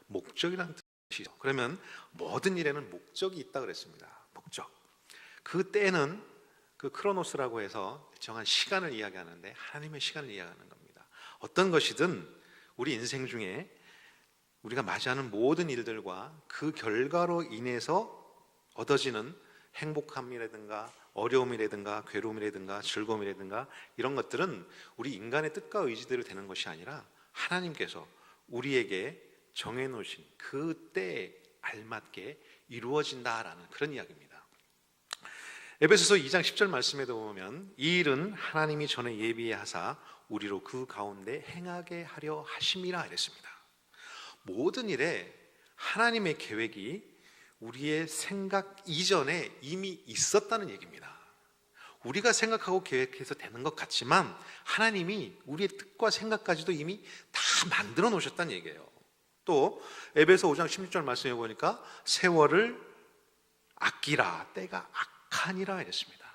목적이라는 뜻이죠. 그러면 모든 일에는 목적이 있다 그랬습니다. 목적. 그 때는 그 크로노스라고 해서 정한 시간을 이야기하는데 하나님의 시간을 이야기하는 겁니다. 어떤 것이든 우리 인생 중에 우리가 맞이하는 모든 일들과 그 결과로 인해서 얻어지는 행복함이라든가 어려움이라든가 괴로움이라든가 즐거움이라든가 이런 것들은 우리 인간의 뜻과 의지대로 되는 것이 아니라 하나님께서 우리에게 정해놓으신 그 때에 알맞게 이루어진다라는 그런 이야기입니다. 에베소서 2장 10절 말씀에도 보면 이 일은 하나님이 전에 예비하사 우리로 그 가운데 행하게 하려 하심이라 이랬습니다. 모든 일에 하나님의 계획이 우리의 생각 이전에 이미 있었다는 얘기입니다. 우리가 생각하고 계획해서 되는 것 같지만 하나님이 우리의 뜻과 생각까지도 이미 다 만들어 놓으셨다는 얘기예요. 또 에베소 5장 16절 말씀해 보니까 세월을 아끼라 때가 악하니라 이랬습니다.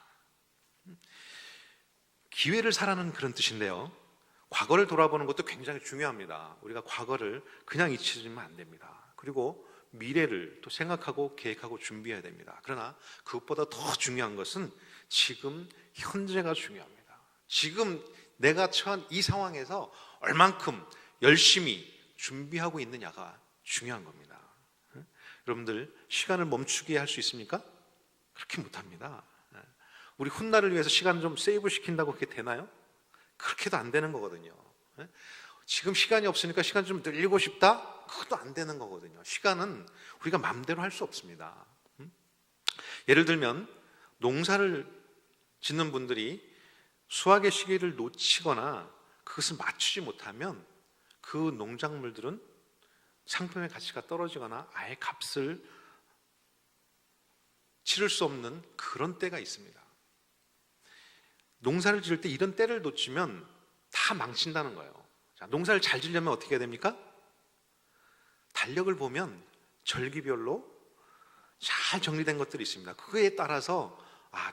기회를 사라는 그런 뜻인데요, 과거를 돌아보는 것도 굉장히 중요합니다. 우리가 과거를 그냥 잊혀지면 안 됩니다. 그리고 미래를 또 생각하고 계획하고 준비해야 됩니다. 그러나 그것보다 더 중요한 것은 지금 현재가 중요합니다. 지금 내가 처한 이 상황에서 얼만큼 열심히 준비하고 있느냐가 중요한 겁니다. 여러분들 시간을 멈추게 할 수 있습니까? 그렇게 못합니다. 우리 훗날을 위해서 시간 좀 세이브 시킨다고 그렇게 되나요? 그렇게도 안 되는 거거든요. 지금 시간이 없으니까 시간 좀 늘리고 싶다? 그것도 안 되는 거거든요. 시간은 우리가 마음대로 할 수 없습니다. 예를 들면 농사를 짓는 분들이 수확의 시기를 놓치거나 그것을 맞추지 못하면 그 농작물들은 상품의 가치가 떨어지거나 아예 값을 치를 수 없는 그런 때가 있습니다. 농사를 지을 때 이런 때를 놓치면 다 망친다는 거예요. 자, 농사를 잘 지려면 어떻게 해야 됩니까? 달력을 보면 절기별로 잘 정리된 것들이 있습니다. 그거에 따라서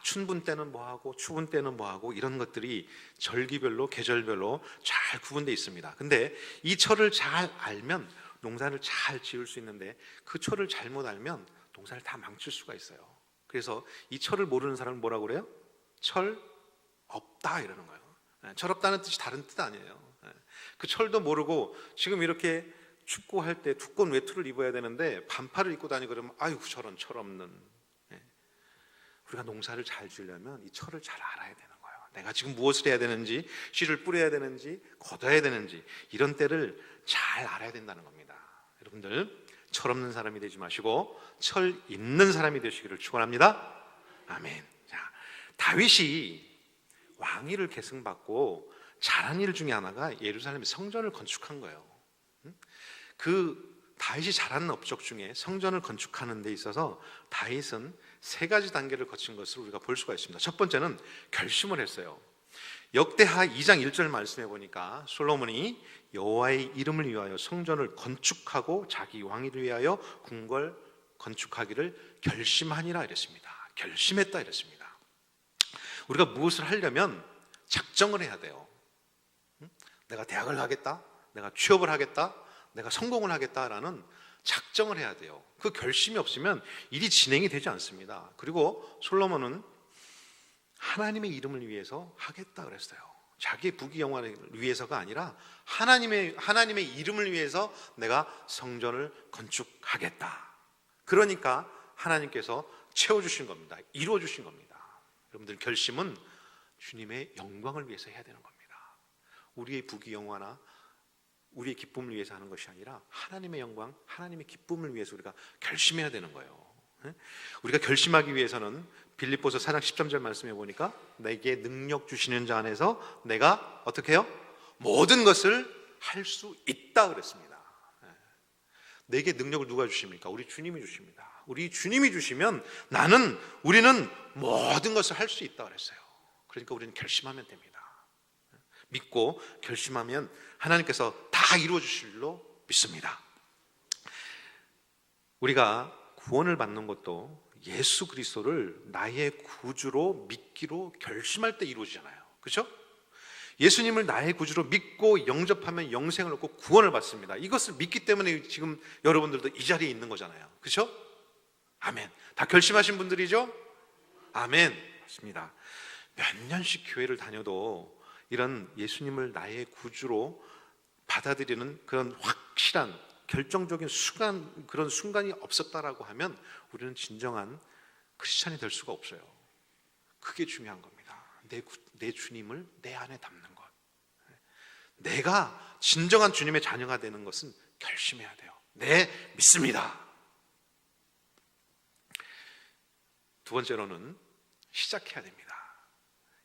춘분 때는 뭐하고 추분 때는 뭐하고 이런 것들이 절기별로 계절별로 잘 구분되어 있습니다. 근데 이 철을 잘 알면 농사를 잘 지을 수 있는데 그 철을 잘못 알면 농사를 다 망칠 수가 있어요. 그래서 이 철을 모르는 사람은 뭐라고 그래요? 철 없다 이러는 거예요. 철 없다는 뜻이 다른 뜻 아니에요. 그 철도 모르고 지금 이렇게 춥고 할 때 두꺼운 외투를 입어야 되는데 반팔을 입고 다니고 그러면 아이고 저런 철 없는. 우리가 농사를 잘 지으려면 이 철을 잘 알아야 되는 거예요. 내가 지금 무엇을 해야 되는지, 씨를 뿌려야 되는지, 걷어야 되는지 이런 때를 잘 알아야 된다는 겁니다. 여러분들 철 없는 사람이 되지 마시고 철 있는 사람이 되시기를 축원합니다. 아멘. 자, 다윗이 왕위를 계승받고 잘한 일 중에 하나가 예루살렘 성전을 건축한 거예요. 그 다윗이 잘하는 업적 중에 성전을 건축하는 데 있어서 다윗은 세 가지 단계를 거친 것을 우리가 볼 수가 있습니다. 첫 번째는 결심을 했어요. 역대하 2장 1절 말씀해 보니까 솔로몬이 여호와의 이름을 위하여 성전을 건축하고 자기 왕위를 위하여 궁궐 건축하기를 결심하니라 이랬습니다. 결심했다 이랬습니다. 우리가 무엇을 하려면 작정을 해야 돼요. 내가 대학을 가겠다, 내가 취업을 하겠다, 내가 성공을 하겠다라는 작정을 해야 돼요. 그 결심이 없으면 일이 진행이 되지 않습니다. 그리고 솔로몬은 하나님의 이름을 위해서 하겠다 그랬어요. 자기의 부귀영화를 위해서가 아니라 하나님의 이름을 위해서 내가 성전을 건축하겠다. 그러니까 하나님께서 채워주신 겁니다. 이루어주신 겁니다. 여러분들 결심은 주님의 영광을 위해서 해야 되는 겁니다. 우리의 부귀영화나 우리의 기쁨을 위해서 하는 것이 아니라 하나님의 영광, 하나님의 기쁨을 위해서 우리가 결심해야 되는 거예요. 우리가 결심하기 위해서는 빌립보서 4장 13절 말씀해 보니까 내게 능력 주시는 자 안에서 내가 어떻게 해요? 모든 것을 할 수 있다 그랬습니다. 내게 능력을 누가 주십니까? 우리 주님이 주십니다. 우리 주님이 주시면 우리는 모든 것을 할 수 있다 그랬어요. 그러니까 우리는 결심하면 됩니다. 믿고 결심하면 하나님께서 다 이루어 주실 줄로 믿습니다. 우리가 구원을 받는 것도 예수 그리스도를 나의 구주로 믿기로 결심할 때 이루어지잖아요. 그렇죠? 예수님을 나의 구주로 믿고 영접하면 영생을 얻고 구원을 받습니다. 이것을 믿기 때문에 지금 여러분들도 이 자리에 있는 거잖아요. 그렇죠? 아멘. 다 결심하신 분들이죠? 아멘. 맞습니다. 몇 년씩 교회를 다녀도 이런 예수님을 나의 구주로 받아들이는 그런 확실한 결정적인 그런 순간이 없었다라고 하면 우리는 진정한 크리스찬이 될 수가 없어요. 그게 중요한 겁니다. 내 주님을 내 안에 담는 것. 내가 진정한 주님의 자녀가 되는 것은 결심해야 돼요. 네, 믿습니다. 두 번째로는 시작해야 됩니다.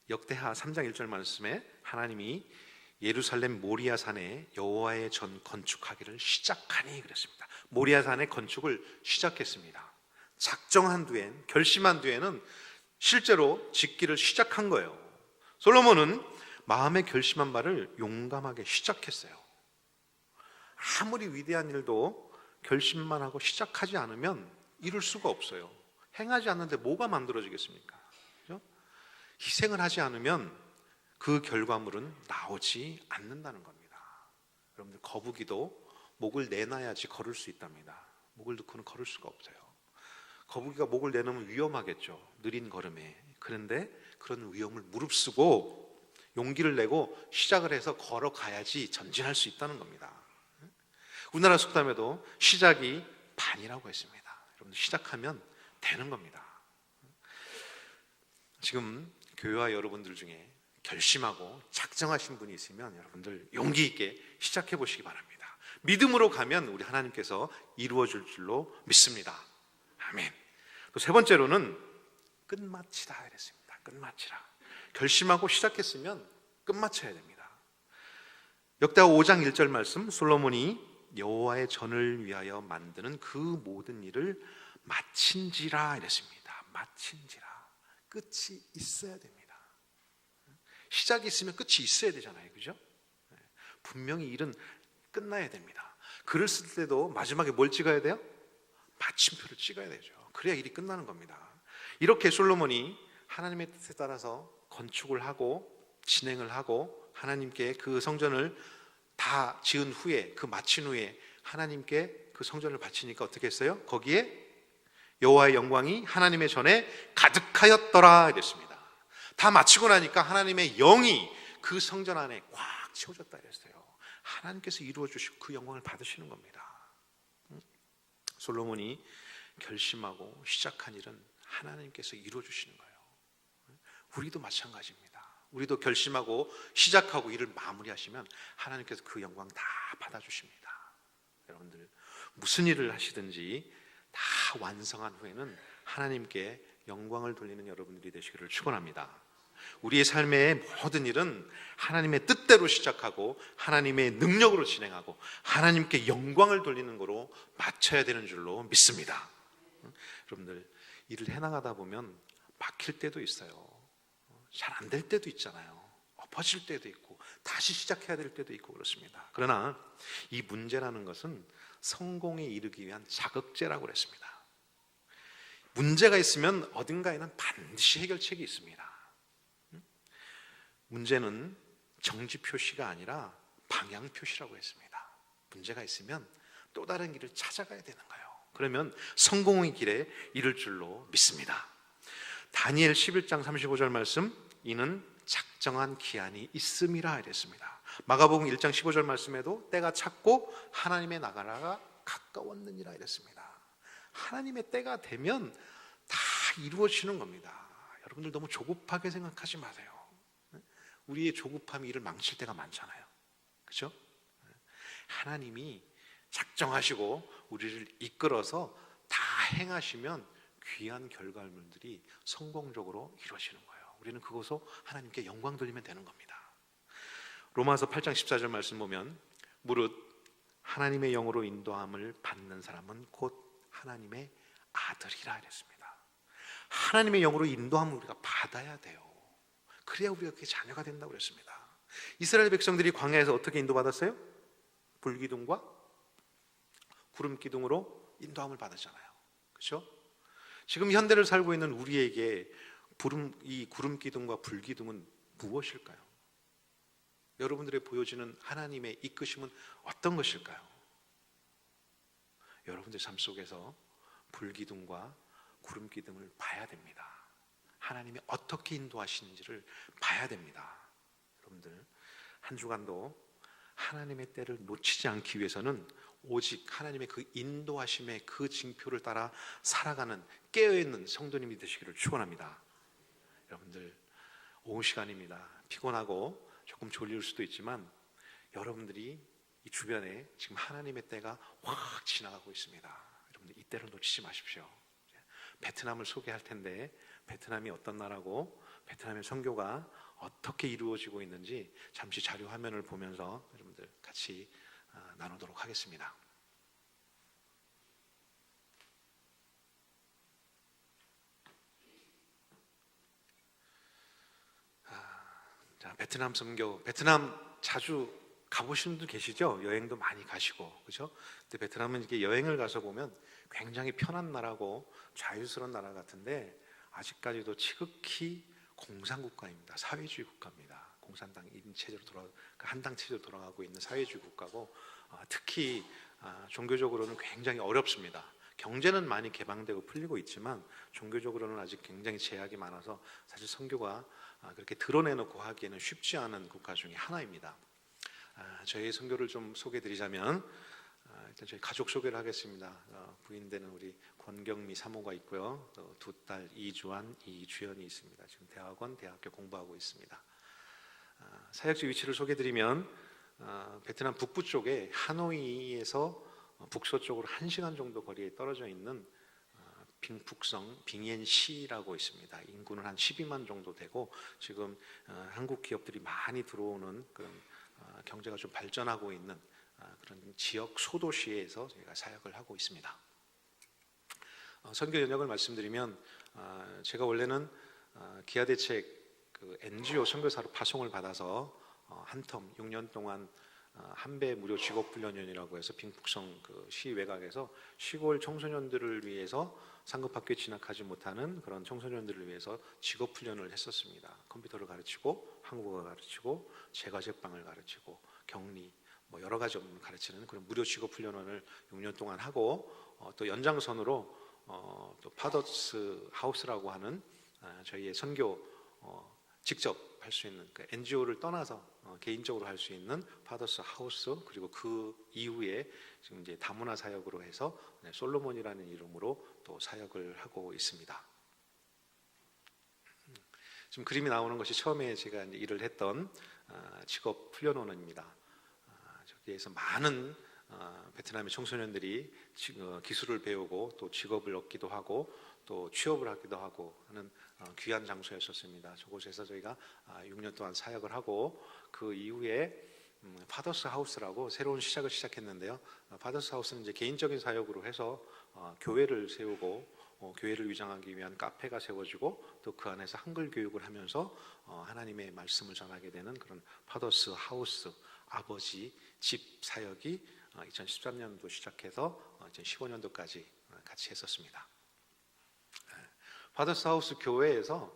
역대하 3장 1절 말씀에 하나님이 예루살렘 모리아산에 여호와의 전 건축하기를 시작하니 그랬습니다. 모리아산의 건축을 시작했습니다. 작정한 뒤엔, 결심한 뒤에는 실제로 짓기를 시작한 거예요. 솔로몬은 마음에 결심한 바를 용감하게 시작했어요. 아무리 위대한 일도 결심만 하고 시작하지 않으면 이룰 수가 없어요. 행하지 않는데 뭐가 만들어지겠습니까? 그렇죠? 희생을 하지 않으면 그 결과물은 나오지 않는다는 겁니다. 여러분들, 거북이도 목을 내놔야지 걸을 수 있답니다. 목을 놓고는 걸을 수가 없어요. 거북이가 목을 내놓으면 위험하겠죠. 느린 걸음에. 그런데 그런 위험을 무릅쓰고 용기를 내고 시작을 해서 걸어가야지 전진할 수 있다는 겁니다. 우리나라 속담에도 시작이 반이라고 했습니다. 여러분들, 시작하면 되는 겁니다. 지금 교회와 여러분들 중에 결심하고 작정하신 분이 있으면 여러분들 용기 있게 시작해 보시기 바랍니다. 믿음으로 가면 우리 하나님께서 이루어 줄 줄로 믿습니다. 아멘. 또 세 번째로는 끝마치다 이랬습니다. 끝마치라. 결심하고 시작했으면 끝마쳐야 됩니다. 역대하 5장 1절 말씀, 솔로몬이 여호와의 전을 위하여 만드는 그 모든 일을 마친지라 이랬습니다. 마친지라. 끝이 있어야 됩니다. 시작이 있으면 끝이 있어야 되잖아요. 그죠? 분명히 일은 끝나야 됩니다. 글을 쓸 때도 마지막에 뭘 찍어야 돼요? 마침표를 찍어야 되죠. 그래야 일이 끝나는 겁니다. 이렇게 솔로몬이 하나님의 뜻에 따라서 건축을 하고 진행을 하고 하나님께 그 성전을 다 지은 후에, 그 마친 후에 하나님께 그 성전을 바치니까 어떻게 했어요? 거기에 여호와의 영광이 하나님의 전에 가득하였더라 이랬습니다. 다 마치고 나니까 하나님의 영이 그 성전 안에 꽉 채워졌다 이랬어요. 하나님께서 이루어 주시고 그 영광을 받으시는 겁니다. 솔로몬이 결심하고 시작한 일은 하나님께서 이루어 주시는 거예요. 우리도 마찬가지입니다. 우리도 결심하고 시작하고 일을 마무리하시면 하나님께서 그 영광 다 받아주십니다. 여러분들, 무슨 일을 하시든지 다 완성한 후에는 하나님께 영광을 돌리는 여러분들이 되시기를 축원합니다. 우리의 삶의 모든 일은 하나님의 뜻대로 시작하고 하나님의 능력으로 진행하고 하나님께 영광을 돌리는 거로 맞춰야 되는 줄로 믿습니다. 여러분들, 일을 해나가다 보면 막힐 때도 있어요. 잘 안 될 때도 있잖아요. 엎어질 때도 있고 다시 시작해야 될 때도 있고 그렇습니다. 그러나 이 문제라는 것은 성공에 이르기 위한 자극제라고 그랬습니다. 문제가 있으면 어딘가에는 반드시 해결책이 있습니다. 문제는 정지 표시가 아니라 방향 표시라고 했습니다. 문제가 있으면 또 다른 길을 찾아가야 되는 거예요. 그러면 성공의 길에 이를 줄로 믿습니다. 다니엘 11장 35절 말씀, 이는 작정한 기한이 있음이라 이랬습니다. 마가복음 1장 15절 말씀에도 때가 찼고 하나님의 나라가 가까웠느니라 이랬습니다. 하나님의 때가 되면 다 이루어지는 겁니다. 여러분들 너무 조급하게 생각하지 마세요. 우리의 조급함이 일을 망칠 때가 많잖아요. 그렇죠? 하나님이 작정하시고 우리를 이끌어서 다 행하시면 귀한 결과물들이 성공적으로 이루어지는 거예요. 우리는 그것으로 하나님께 영광 돌리면 되는 겁니다. 로마서 8장 14절 말씀 보면 무릇 하나님의 영으로 인도함을 받는 사람은 곧 하나님의 아들이라 이랬습니다. 하나님의 영으로 인도함을 우리가 받아야 돼요. 그래야 우리가 그게 자녀가 된다고 그랬습니다. 이스라엘 백성들이 광야에서 어떻게 인도받았어요? 불기둥과 구름기둥으로 인도함을 받았잖아요. 그렇죠? 지금 현대를 살고 있는 우리에게 이 구름기둥과 불기둥은 무엇일까요? 여러분들의 보여지는 하나님의 이끄심은 어떤 것일까요? 여러분들 삶 속에서 불기둥과 구름기둥을 봐야 됩니다. 하나님이 어떻게 인도하시는지를 봐야 됩니다. 여러분들 한 주간도 하나님의 때를 놓치지 않기 위해서는 오직 하나님의 그 인도하심의 그 징표를 따라 살아가는 깨어있는 성도님이 되시기를 축원합니다. 여러분들 오후 시간입니다. 피곤하고 조금 졸릴 수도 있지만 여러분들이 이 주변에 지금 하나님의 때가 확 지나가고 있습니다. 여러분들 이 때를 놓치지 마십시오. 베트남을 소개할 텐데 베트남이 어떤 나라고 베트남의 선교가 어떻게 이루어지고 있는지 잠시 자료 화면을 보면서 여러분들 같이 나누도록 하겠습니다. 자, 베트남 선교, 베트남 자주 가보신 분도 계시죠? 여행도 많이 가시고, 그죠? 근데 베트남은 이게 여행을 가서 보면 굉장히 편한 나라고 자유스러운 나라 같은데 아직까지도 지극히 공산국가입니다. 사회주의 국가입니다. 공산당 체제로 한당 체제로 돌아가고 있는 사회주의 국가고 특히 종교적으로는 굉장히 어렵습니다. 경제는 많이 개방되고 풀리고 있지만 종교적으로는 아직 굉장히 제약이 많아서 사실 선교가 그렇게 드러내놓고 하기에는 쉽지 않은 국가 중에 하나입니다. 저희 선교를 좀 소개해드리자면 일단 저희 가족 소개를 하겠습니다. 부인되는 우리 권경미 사모가 있고요. 두 딸 이주환, 이주연이 있습니다. 지금 대학교 공부하고 있습니다. 사역지 위치를 소개해드리면 베트남 북부 쪽에 하노이에서 북서쪽으로 1시간 정도 거리에 떨어져 있는 빙북성 빙옌시라고 있습니다. 인구는 한 12만 정도 되고 지금 한국 기업들이 많이 들어오는 그런 경제가 좀 발전하고 있는 그런 지역 소도시에서 저희가 사역을 하고 있습니다. 선교 연역을 말씀드리면 제가 원래는 기아대책 그 NGO 선교사로 파송을 받아서 한 텀 6년 동안 한배 무료 직업훈련원이라고 해서 빙북성 그 시 외곽에서 시골 청소년들을 위해서 상급학교에 진학하지 못하는 그런 청소년들을 위해서 직업훈련을 했었습니다. 컴퓨터를 가르치고 한국어 가르치고 제과제빵을 가르치고 격리 뭐 여러 가지 업무를 가르치는 그런 무료 직업훈련원을 6년 동안 하고 또 연장선으로 또 파더스 하우스라고 하는 저희의 선교 직접 할 수 있는 그 NGO를 떠나서 개인적으로 할 수 있는 파더스 하우스 그리고 그 이후에 지금 이제 다문화 사역으로 해서 솔로몬이라는 이름으로 또 사역을 하고 있습니다. 지금 그림이 나오는 것이 처음에 제가 이제 일을 했던 직업 훈련원입니다. 저기에서 많은 베트남의 청소년들이 기술을 배우고 또 직업을 얻기도 하고 또 취업을 하기도 하고 하는 귀한 장소였었습니다. 저곳에서 저희가 6년 동안 사역을 하고 그 이후에 파더스 하우스라고 새로운 시작을 시작했는데요. 파더스 하우스는 이제 개인적인 사역으로 해서 교회를 세우고 교회를 위장하기 위한 카페가 세워지고 또 그 안에서 한글 교육을 하면서 하나님의 말씀을 전하게 되는 그런 파더스 하우스 아버지 집 사역이 2013년도 시작해서 2015년도까지 같이 했었습니다. 파더스 하우스 교회에서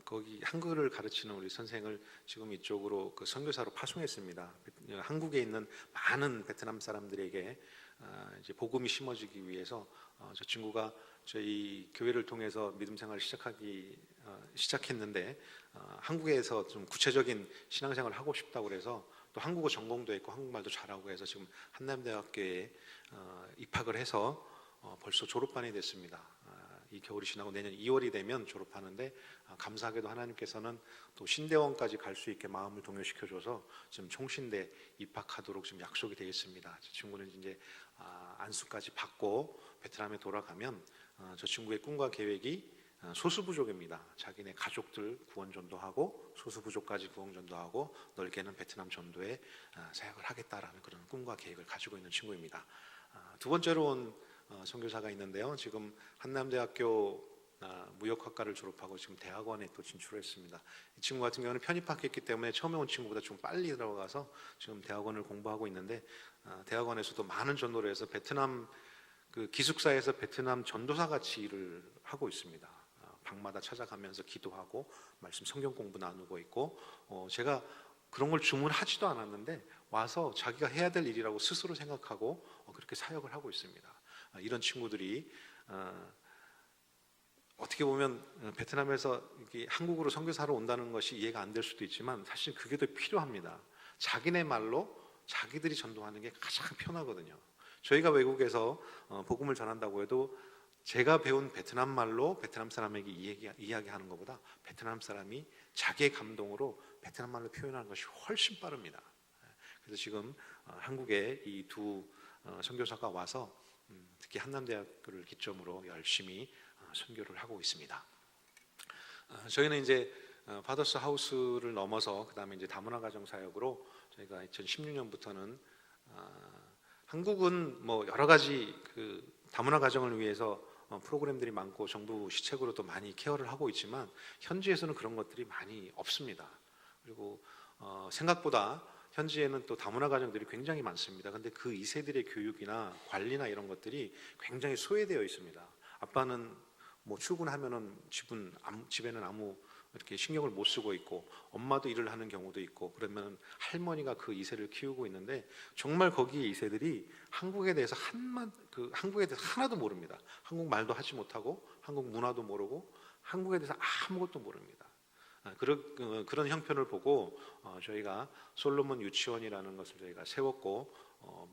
거기 한글을 가르치는 우리 선생을 지금 이쪽으로 그 선교사로 파송했습니다. 한국에 있는 많은 베트남 사람들에게 이제 복음이 심어지기 위해서 저 친구가 저희 교회를 통해서 믿음 생활을 시작했는데 한국에서 좀 구체적인 신앙생활을 하고 싶다고 그래서 또 한국어 전공도 했고 한국말도 잘하고 해서 지금 한남대학교에 입학을 해서 벌써 졸업반이 됐습니다. 이 겨울이 지나고 내년 2월이 되면 졸업하는데 감사하게도 하나님께서는 또 신대원까지 갈 수 있게 마음을 동요시켜줘서 지금 총신대 입학하도록 지금 약속이 되어 있습니다. 저 친구는 이제 안수까지 받고 베트남에 돌아가면 저 친구의 꿈과 계획이 소수부족입니다. 자기네 가족들 구원 전도하고 소수부족까지 구원 전도하고 넓게는 베트남 전도에 사역을 하겠다라는 그런 꿈과 계획을 가지고 있는 친구입니다. 두 번째로 온 선교사가 있는데요. 지금 한남대학교 무역학과를 졸업하고 지금 대학원에 또 진출했습니다. 이 친구 같은 경우는 편입학했기 때문에 처음에 온 친구보다 좀 빨리 들어가서 지금 대학원을 공부하고 있는데 대학원에서도 많은 전도를 해서 베트남 그 기숙사에서 베트남 전도사 같이 일을 하고 있습니다. 방마다 찾아가면서 기도하고 말씀 성경 공부 나누고 있고 제가 그런 걸 주문하지도 않았는데 와서 자기가 해야 될 일이라고 스스로 생각하고 그렇게 사역을 하고 있습니다. 이런 친구들이 어떻게 보면 베트남에서 이렇게 한국으로 선교사로 온다는 것이 이해가 안 될 수도 있지만 사실 그게 더 필요합니다. 자기네 말로 자기들이 전도하는 게 가장 편하거든요. 저희가 외국에서 복음을 전한다고 해도 제가 배운 베트남 말로 베트남 사람에게 이야기하는 것보다 베트남 사람이 자기의 감동으로 베트남 말로 표현하는 것이 훨씬 빠릅니다. 그래서 지금 한국에 이 두 선교사가 와서 특히 한남대학교를 기점으로 열심히 선교를 하고 있습니다. 저희는 이제 파더스 하우스를 넘어서 그 다음에 이제 다문화 가정 사역으로 저희가 2016년부터는 한국은 뭐 여러 가지 그 다문화 가정을 위해서 프로그램들이 많고 정부 시책으로도 많이 케어를 하고 있지만 현지에서는 그런 것들이 많이 없습니다. 그리고 생각보다 현지에는 또 다문화 가정들이 굉장히 많습니다. 근데 그 2세들의 교육이나 관리나 이런 것들이 굉장히 소외되어 있습니다. 아빠는 뭐 출근하면은 집에는 아무 이렇게 신경을 못 쓰고 있고 엄마도 일을 하는 경우도 있고 그러면 할머니가 그 2세를 키우고 있는데 정말 거기 2세들이 한국에 대해서 한국에 대해서 하나도 모릅니다. 한국 말도 하지 못하고 한국 문화도 모르고 한국에 대해서 아무것도 모릅니다. 그런 형편을 보고 저희가 솔로몬 유치원이라는 것을 저희가 세웠고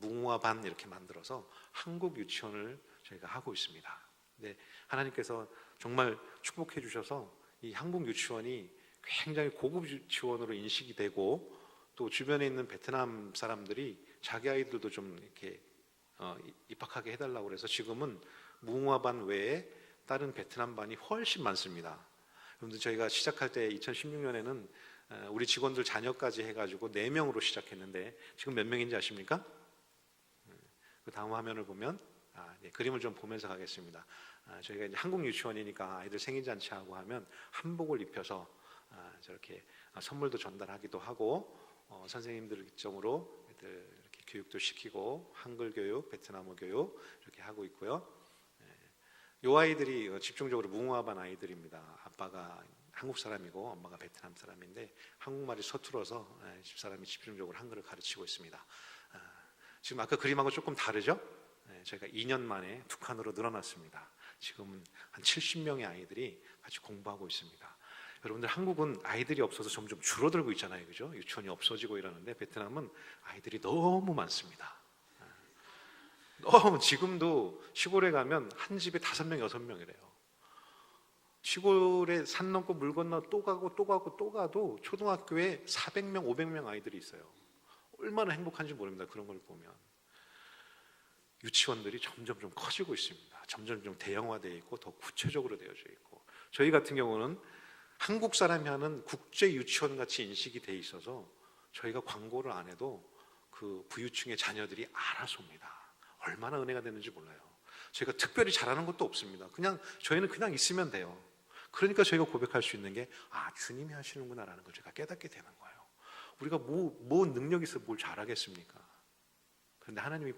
무궁화반 이렇게 만들어서 한국 유치원을 저희가 하고 있습니다. 네, 하나님께서 정말 축복해 주셔서 이 한국 유치원이 굉장히 고급 유치원으로 인식이 되고 또 주변에 있는 베트남 사람들이 자기 아이들도 좀 이렇게 입학하게 해달라고 그래서 지금은 무궁화반 외에 다른 베트남 반이 훨씬 많습니다. 여러분들 저희가 시작할 때 2016년에는 우리 직원들 자녀까지 해가지고 4명으로 시작했는데 지금 몇 명인지 아십니까? 그 다음 화면을 보면 네, 그림을 좀 보면서 가겠습니다. 저희가 이제 한국 유치원이니까 아이들 생일잔치하고 하면 한복을 입혀서 저렇게 선물도 전달하기도 하고 선생님들 기점으로 애들 이렇게 교육도 시키고 한글 교육, 베트남어 교육 이렇게 하고 있고요. 이 아이들이 집중적으로 무궁화반 아이들입니다. 아빠가 한국 사람이고 엄마가 베트남 사람인데 한국말이 서툴어서 집사람이 집중적으로 한글을 가르치고 있습니다. 지금 아까 그림하고 조금 다르죠? 저희가 2년 만에 두 칸으로 늘어났습니다. 지금은 한 70명의 아이들이 같이 공부하고 있습니다. 여러분들 한국은 아이들이 없어서 점점 줄어들고 있잖아요, 그죠? 유치원이 없어지고 이러는데 베트남은 아이들이 너무 많습니다. 지금도 시골에 가면 한 집에 5명, 6명이래요. 시골에 산 넘고 물 건너 또 가고 또 가고 또 가도 초등학교에 400명, 500명 아이들이 있어요. 얼마나 행복한지 모릅니다. 그런 걸 보면. 유치원들이 점점 좀 커지고 있습니다. 점점 좀 대형화되어 있고 더 구체적으로 되어져 있고 저희 같은 경우는 한국 사람이 하는 국제 유치원 같이 인식이 돼 있어서 저희가 광고를 안 해도 그 부유층의 자녀들이 알아서 옵니다. 얼마나 은혜가 되는지 몰라요. 저희가 특별히 잘하는 것도 없습니다. 저희는 그냥 있으면 돼요. 그러니까 저희가 고백할 수 있는 게 주님이 하시는구나라는 걸 제가 깨닫게 되는 거예요. 우리가 뭐 능력이 있어 뭘 잘하겠습니까? 그런데 하나님이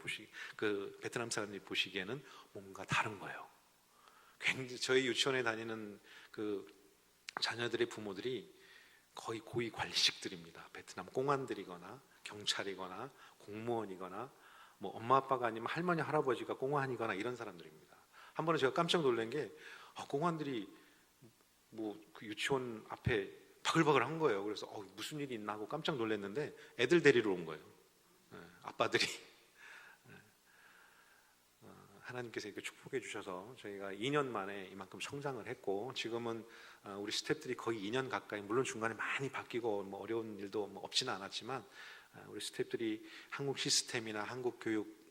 그 베트남 사람들이 보시기에는 뭔가 다른 거예요. 굉장히 저희 유치원에 다니는 그 자녀들의 부모들이 거의 고위 관리직들입니다. 베트남 공안들이거나 경찰이거나 공무원이거나 뭐 엄마 아빠가 아니면 할머니 할아버지가 공안이거나 이런 사람들입니다. 한 번은 제가 깜짝 놀란 게 공안들이 뭐 그 유치원 앞에 바글바글한 거예요. 그래서 무슨 일이 있나 하고 깜짝 놀랐는데 애들 데리러 온 거예요. 아빠들이. 하나님께서 이렇게 축복해 주셔서 저희가 2년 만에 이만큼 성장을 했고 지금은 우리 스태프들이 거의 2년 가까이 물론 중간에 많이 바뀌고 뭐 어려운 일도 뭐 없지는 않았지만 우리 스태프들이 한국 시스템이나 한국 교육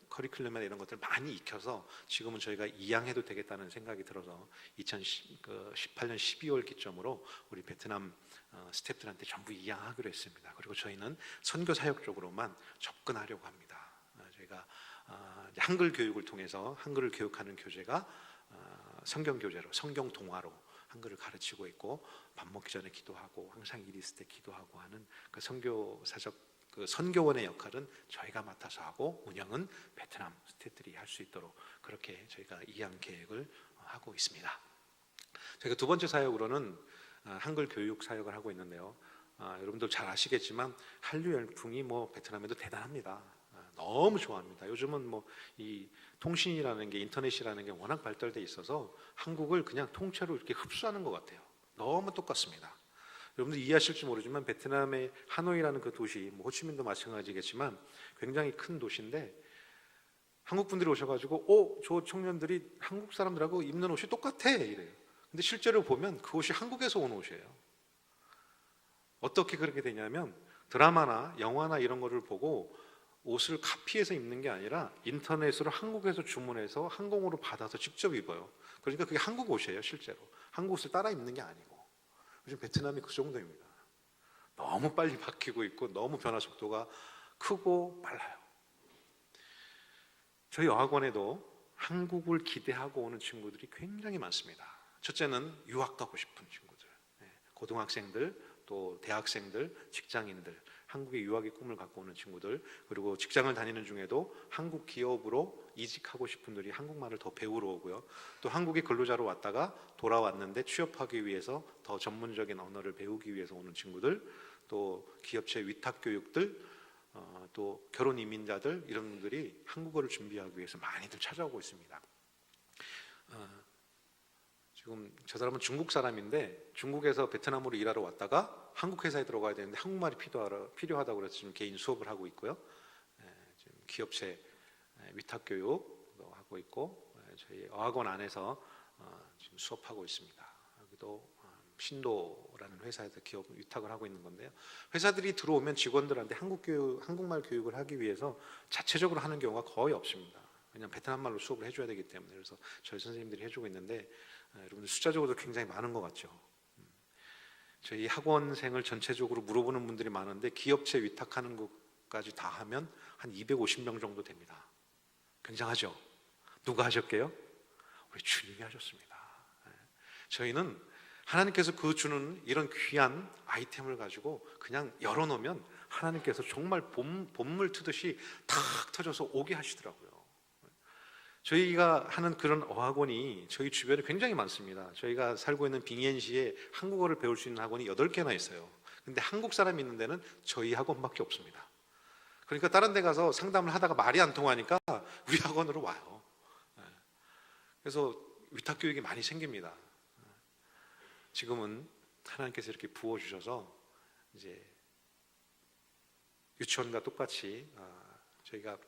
커리큘럼이나 이런 것들 많이 익혀서 지금은 저희가 이양해도 되겠다는 생각이 들어서 2018년 12월 기점으로 우리 베트남 스태프들한테 전부 이양하기로 했습니다. 그리고 저희는 선교 사역 쪽으로만 접근하려고 합니다. 저희가 한글 교육을 통해서 한글을 교육하는 교재가 성경 교재로 성경 동화로 한글을 가르치고 있고 밥 먹기 전에 기도하고 항상 일이 있을 때 기도하고 하는 그 선교사적 그 선교원의 역할은 저희가 맡아서 하고 운영은 베트남 스태프들이 할 수 있도록 그렇게 저희가 이양 계획을 하고 있습니다. 저희가 두 번째 사역으로는 한글 교육 사역을 하고 있는데요. 여러분들 잘 아시겠지만 한류 열풍이 뭐 베트남에도 대단합니다. 너무 좋아합니다. 요즘은 뭐 이 통신이라는 게, 인터넷이라는 게 워낙 발달돼 있어서 한국을 그냥 통째로 이렇게 흡수하는 것 같아요. 너무 똑같습니다. 여러분들 이해하실지 모르지만 베트남의 하노이라는 그 도시, 뭐 호치민도 마찬가지겠지만 굉장히 큰 도시인데, 한국 분들이 오셔가지고 저 청년들이 한국 사람들하고 입는 옷이 똑같아 이래요. 근데 실제로 보면 그 옷이 한국에서 온 옷이에요. 어떻게 그렇게 되냐면 드라마나 영화나 이런 거를 보고 옷을 카피해서 입는 게 아니라 인터넷으로 한국에서 주문해서 항공으로 받아서 직접 입어요. 그러니까 그게 한국 옷이에요. 실제로 한국 옷을 따라 입는 게 아니고. 요즘 베트남이 그 정도입니다. 너무 빨리 바뀌고 있고 너무 변화 속도가 크고 빨라요. 저희 어학원에도 한국을 기대하고 오는 친구들이 굉장히 많습니다. 첫째는 유학 가고 싶은 친구들, 고등학생들, 또 대학생들, 직장인들, 한국의 유학의 꿈을 갖고 오는 친구들, 그리고 직장을 다니는 중에도 한국 기업으로 이직하고 싶은 분들이 한국말을 더 배우러 오고요. 또 한국의 근로자로 왔다가 돌아왔는데 취업하기 위해서 더 전문적인 언어를 배우기 위해서 오는 친구들, 또 기업체 위탁 교육들, 또 결혼 이민자들, 이런 분들이 한국어를 준비하기 위해서 많이들 찾아오고 있습니다. 지금 저 사람은 중국 사람인데 중국에서 베트남으로 일하러 왔다가 한국 회사에 들어가야 되는데 한국말이 필요하다고 그래서 지금 개인 수업을 하고 있고요. 지금 기업체 위탁 교육도 하고 있고, 저희 어학원 안에서 지금 수업하고 있습니다. 여기도 신도라는 회사에서 기업 위탁을 하고 있는 건데요. 회사들이 들어오면 직원들한테 한국말 교육을 하기 위해서 자체적으로 하는 경우가 거의 없습니다. 왜냐하면 베트남말로 수업을 해줘야 되기 때문에. 그래서 저희 선생님들이 해주고 있는데, 여러분들 숫자적으로도 굉장히 많은 것 같죠. 저희 학원생을 전체적으로 물어보는 분들이 많은데 기업체 위탁하는 것까지 다 하면 한 250명 정도 됩니다. 굉장하죠? 누가 하셨게요? 우리 주님이 하셨습니다. 저희는 하나님께서 그 주는 이런 귀한 아이템을 가지고 그냥 열어놓으면 하나님께서 정말 봄물 트듯이 탁 터져서 오게 하시더라고요. 저희가 하는 그런 어학원이 저희 주변에 굉장히 많습니다. 저희가 살고 있는 빙옌시에 한국어를 배울 수 있는 학원이 8개나 있어요. 근데 한국 사람이 있는 데는 저희 학원밖에 없습니다. 그러니까 다른 데 가서 상담을 하다가 말이 안 통하니까 우리 학원으로 와요. 그래서 위탁 교육이 많이 생깁니다. 지금은 하나님께서 이렇게 부어주셔서 이제 유치원과 똑같이 저희가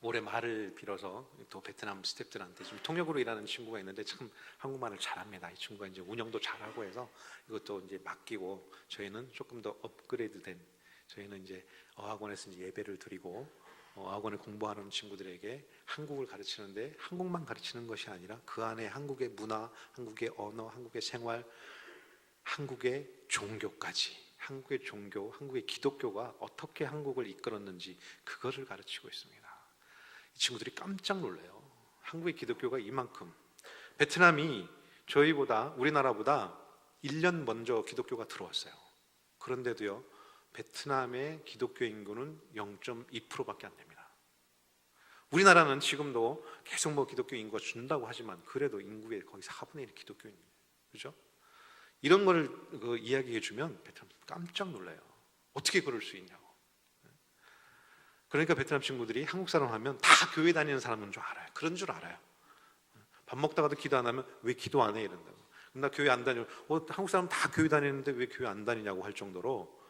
올해 말을 빌어서 또 베트남 스태프들한테 지금 통역으로 일하는 친구가 있는데 참 한국말을 잘합니다. 이 친구가 이제 운영도 잘하고 해서 이것도 이제 맡기고, 저희는 조금 더 업그레이드된, 저희는 이제 어학원에서 이제 예배를 드리고 어학원을 공부하는 친구들에게 한국을 가르치는데 한국만 가르치는 것이 아니라 그 안에 한국의 문화, 한국의 언어, 한국의 생활, 한국의 종교까지, 한국의 종교, 한국의 기독교가 어떻게 한국을 이끌었는지 그거를 가르치고 있습니다. 이 친구들이 깜짝 놀래요. 한국의 기독교가 이만큼, 베트남이 저희보다, 우리나라보다 1년 먼저 기독교가 들어왔어요. 그런데도요, 베트남의 기독교 인구는 0.2%밖에 안 됩니다. 우리나라는 지금도 계속 뭐 기독교 인구가 준다고 하지만 그래도 인구의 거의 4분의 1이 기독교인이에요. 그렇죠? 이런 거를 이야기해 주면 베트남 깜짝 놀라요. 어떻게 그럴 수 있냐고. 그러니까 베트남 친구들이 한국 사람 하면 다 교회 다니는 사람인 줄 알아요. 그런 줄 알아요. 밥 먹다가도 기도 안 하면 왜 기도 안 해? 이런다고. 나 교회 안 다녀. 한국 사람 다 교회 다니는데 왜 교회 안 다니냐고 할 정도로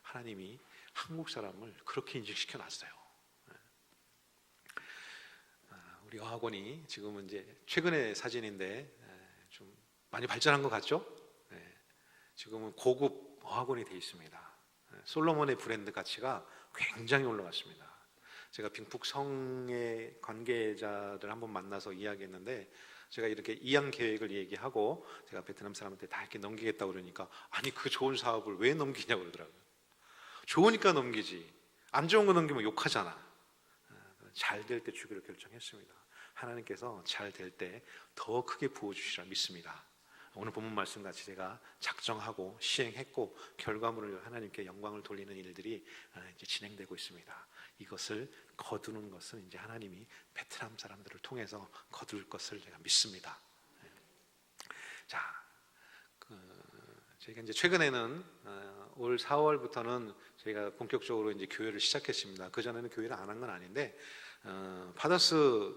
하나님이 한국 사람을 그렇게 인식시켜 놨어요. 우리 어학원이 지금은 이제 최근의 사진인데 좀 많이 발전한 것 같죠? 지금은 고급 어학원이 되어 있습니다. 솔로몬의 브랜드 가치가 굉장히 올라갔습니다. 제가 빙북성의 관계자들 한번 만나서 이야기했는데, 제가 이렇게 이양 계획을 얘기하고 제가 베트남 사람한테 다 이렇게 넘기겠다고 그러니까, 아니 그 좋은 사업을 왜 넘기냐고 그러더라고요. 좋으니까 넘기지, 안 좋은 거 넘기면 욕하잖아. 잘 될 때 주기로 결정했습니다. 하나님께서 잘 될 때 더 크게 부어주시라 믿습니다. 오늘 본문 말씀 같이 제가 작정하고 시행했고 결과물을 하나님께 영광을 돌리는 일들이 이제 진행되고 있습니다. 이것을 거두는 것은 이제 하나님이 베트남 사람들을 통해서 거둘 것을 제가 믿습니다. 자, 저희가 이제 최근에는 올 4월부터는 저희가 본격적으로 이제 교회를 시작했습니다. 그 전에는 교회를 안 한 건 아닌데 파더스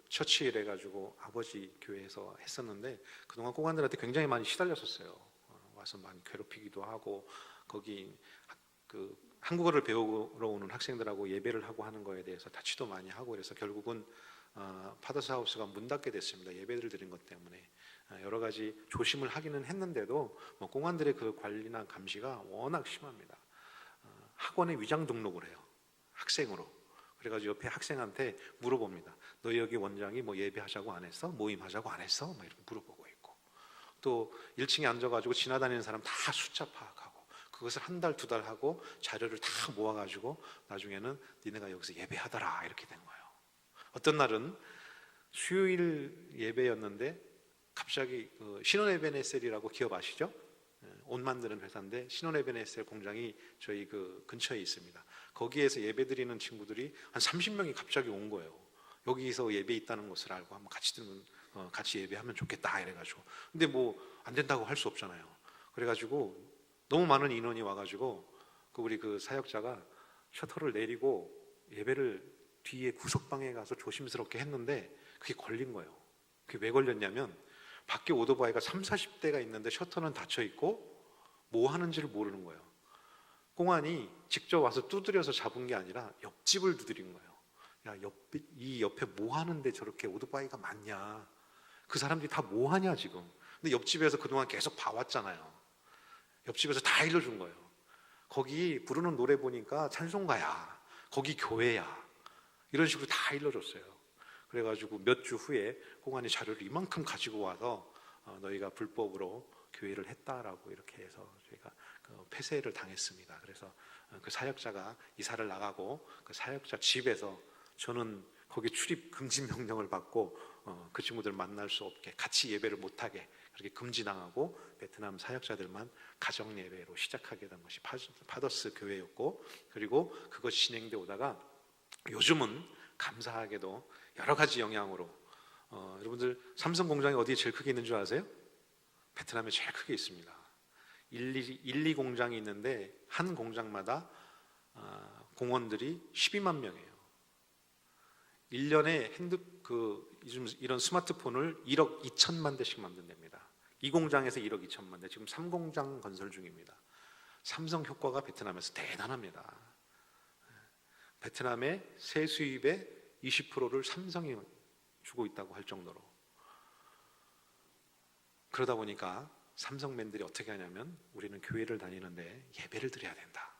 처치를 해가지고 아버지 교회에서 했었는데 그동안 꼬관들한테 굉장히 많이 시달렸었어요. 와서 많이 괴롭히기도 하고 거기 그 한국어를 배우러 오는 학생들하고 예배를 하고 하는 거에 대해서 다치도 많이 하고 그래서 결국은 파더스 하우스가 문 닫게 됐습니다. 예배를 드린 것 때문에 여러 가지 조심을 하기는 했는데도 공안들의 그 관리나 감시가 워낙 심합니다. 학원에 위장 등록을 해요. 학생으로. 그래가지고 옆에 학생한테 물어봅니다. 너희 여기 원장이 뭐 예배하자고 안 했어? 모임하자고 안 했어? 막 이렇게 물어보고 있고 또 1층에 앉아가지고 지나다니는 사람 다 숫자 파악하고 그것을 한 달, 두 달 하고 자료를 다 모아가지고 나중에는 니네가 여기서 예배하더라 이렇게 된 거예요. 어떤 날은 수요일 예배였는데 갑자기 신혼에베네셀이라고 기업 아시죠? 옷 만드는 회사인데 신혼에베네셀 공장이 저희 그 근처에 있습니다. 거기에서 예배 드리는 친구들이 한 30명이 갑자기 온 거예요. 여기서 예배 있다는 것을 알고 한번 같이 예배하면 좋겠다 이래가지고 근데 뭐 안 된다고 할 수 없잖아요. 그래가지고 너무 많은 인원이 와가지고 우리 그 사역자가 셔터를 내리고 예배를 뒤에 구석방에 가서 조심스럽게 했는데 그게 걸린 거예요. 그게 왜 걸렸냐면 밖에 오토바이가 30, 40대가 있는데 셔터는 닫혀 있고 뭐 하는지를 모르는 거예요. 공안이 직접 와서 두드려서 잡은 게 아니라 옆집을 두드린 거예요. 야, 이 옆에 뭐 하는데 저렇게 오토바이가 많냐? 그 사람들이 다 뭐 하냐 지금? 근데 옆집에서 그동안 계속 봐왔잖아요. 옆집에서 다 일러준 거예요. 거기 부르는 노래 보니까 찬송가야. 거기 교회야. 이런 식으로 다 일러줬어요. 그래가지고 몇 주 후에 공안이 자료를 이만큼 가지고 와서 너희가 불법으로 교회를 했다라고 이렇게 해서 저희가 폐쇄를 당했습니다. 그래서 그 사역자가 이사를 나가고 그 사역자 집에서 저는 거기 출입 금지 명령을 받고 그 친구들 만날 수 없게 같이 예배를 못하게 그렇게 금지당하고 베트남 사역자들만 가정 예배로 시작하게 된 것이 파더스 교회였고 그리고 그것이 진행돼 오다가 요즘은 감사하게도 여러 가지 영향으로 여러분들 삼성 공장이 어디에 제일 크게 있는 줄 아세요? 베트남에 제일 크게 있습니다. 1, 2 공장이 있는데 한 공장마다 공원들이 12만 명이에요. 1년에 이런 스마트폰을 1억 2천만 대씩 만든답니다. 이 공장에서 1억 2천만 대, 지금 3공장 건설 중입니다. 삼성 효과가 베트남에서 대단합니다. 베트남의 세 수입의 20%를 삼성이 주고 있다고 할 정도로. 그러다 보니까 삼성맨들이 어떻게 하냐면 우리는 교회를 다니는데 예배를 드려야 된다.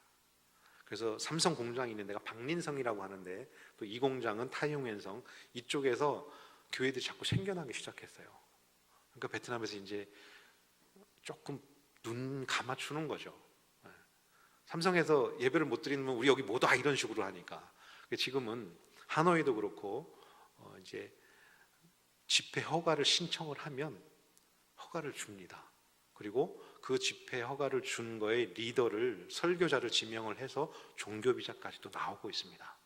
그래서 삼성 공장이 있는 데가 박린성이라고 하는데 또 이 공장은 타이용엔성 이쪽에서 교회들이 자꾸 생겨나기 시작했어요. 그러니까 베트남에서 이제 조금 눈 감아주는 거죠. 삼성에서 예배를 못 드리면 우리 여기 못 와 이런 식으로 하니까 지금은 하노이도 그렇고 이제 집회 허가를 신청을 하면 허가를 줍니다. 그리고 그 집회 허가를 준 거에 리더를 설교자를 지명을 해서 종교 비자까지도 나오고 있습니다.